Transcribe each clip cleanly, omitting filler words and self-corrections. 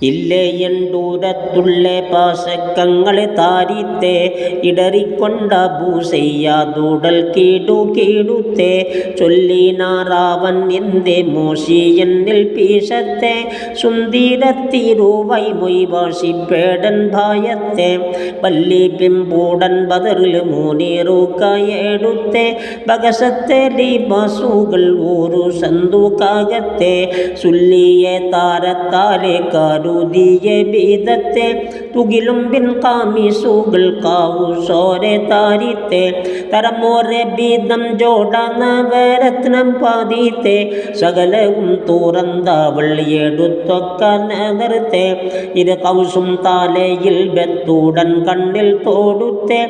ഇല്ലേ എണ്ടൂരത്തുള്ള പാശക്കങ്ങളെ താരിത്തെ ഇടറിക്കൊണ്ട ഭൂസെയ്യാതൂടൽ കീടുത്തെ ചൊല്ലിനാറാവൻ എന്തേ മോശി എന്നിൽ പീശത്തെ സുന്ദീരത്തിരുവൈ മൊയ്വാശിപ്പേടൻ ഭായത്തെ വല്ലി പിമ്പൂടൻ ബദറിൽ മൂനീറുക്കയെടുത്തെ ബകസത്തെ ലിബാസുകൾ ഊരു സന്തുകാകത്തെ സുല്ലിയെ താരത്താലെ കരുതിയ ബീദത്തെ തുകിലും ബിൻ കാമിസുകൾ കാവു സോരെ താരിത്തെ തരമോരെ ബീദം ജോട നവരത്നം പാതിത്തെ സകലവും തുറന്തവൾ എടുത്തൊക്ക നഗരത്തെ ഇരു കൗസും താലയിൽ ബെത്തൂടൻ കണ്ണിൽ തോടുത്തെ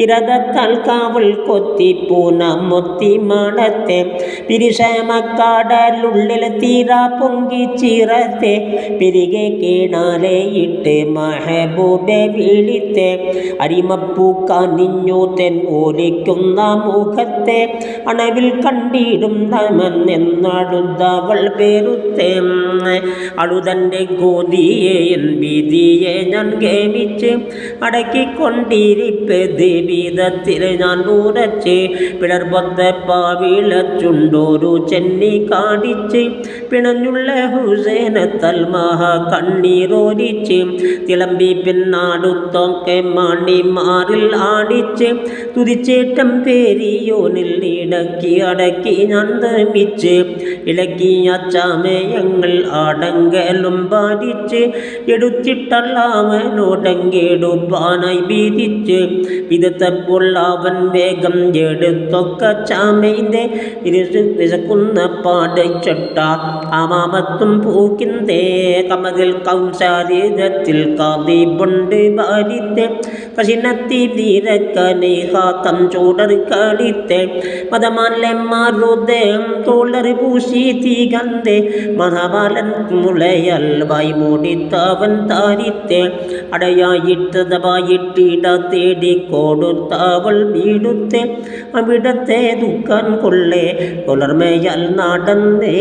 ഇരതത്താൽ കാവൽ കൊത്തിപ്പൂന മൊത്തി മാണത്തെ പിരിശമക്കാടലുള്ളിൽ തീരാ പൊങ്കി ചീറത്തെ പിരികെ കീണാലെ ഇട്ട് മഹബൂബെ വിളിത്തെ അരിമപ്പൂക്കാനിഞ്ഞു തെൻ ഓലിക്കുന്ന മുഖത്തെ അണവിൽ കണ്ടിടും നമൻ എന്നടുത്തവൾ പേരുത്തെ അളുതൻ്റെ ഗോതിയെ എൻ ഭീതിയെ ഞാൻ ഗേമിച്ച് അടക്കിക്കൊണ്ടിരിപ്പത് വീതത്തിൽ ഞാൻ ഉറച്ച് പിളർബത്തെ പാവിളച്ചുണ്ടോരു ചെന്നി കാണിച്ച് പിണഞ്ഞുള്ള ഹുസൈന തൽമഹ കണ്ണീരോരിച്ച് തിളമ്പി പിന്നാടുത്തൊക്കെ മാണിമാറിൽ ആടിച്ച് തുതിച്ചേറ്റം പേരിയോനിൽ ഇടക്കി അടക്കി ഞാൻ നിർമ്മിച്ച് ഇളക്കിയ ചമയങ്ങൾ ആടങ്കലും ബാധിച്ച് എടുത്തിട്ടല്ലാവനോടങ്കെടുപ്പാനായി ഭീതിച്ച് വിധത്തപ്പോൾ അവൻ വേഗം എടുത്തൊക്കെ ചാമയിൻ്റെ വിശക്കുന്ന പാടച്ചൊട്ട ആമാമത്തും പൂക്കിന്തേ കമതിൽ കൗശാരീരത്തിൽ കാതിബുണ്ട് ഭാരിത്തെ കശിനത്തി തീരക്കനേഹാത്തം ചോടർ കളിത്തെ മതമാലെമാറുദേം തോളറി പൂശി തീകന്തേ മഹാബാലൻ മുളയൽ വായി മൂടിത്തവൻ താരിത്തെ അടയായിട്ടതവായിട്ടിട തേടി കൊടുത്തവൾ വീടുത്തെ അവിടത്തെ ദുഃഖം കൊള്ളേ പുലർമയാൽ നടന്നേ.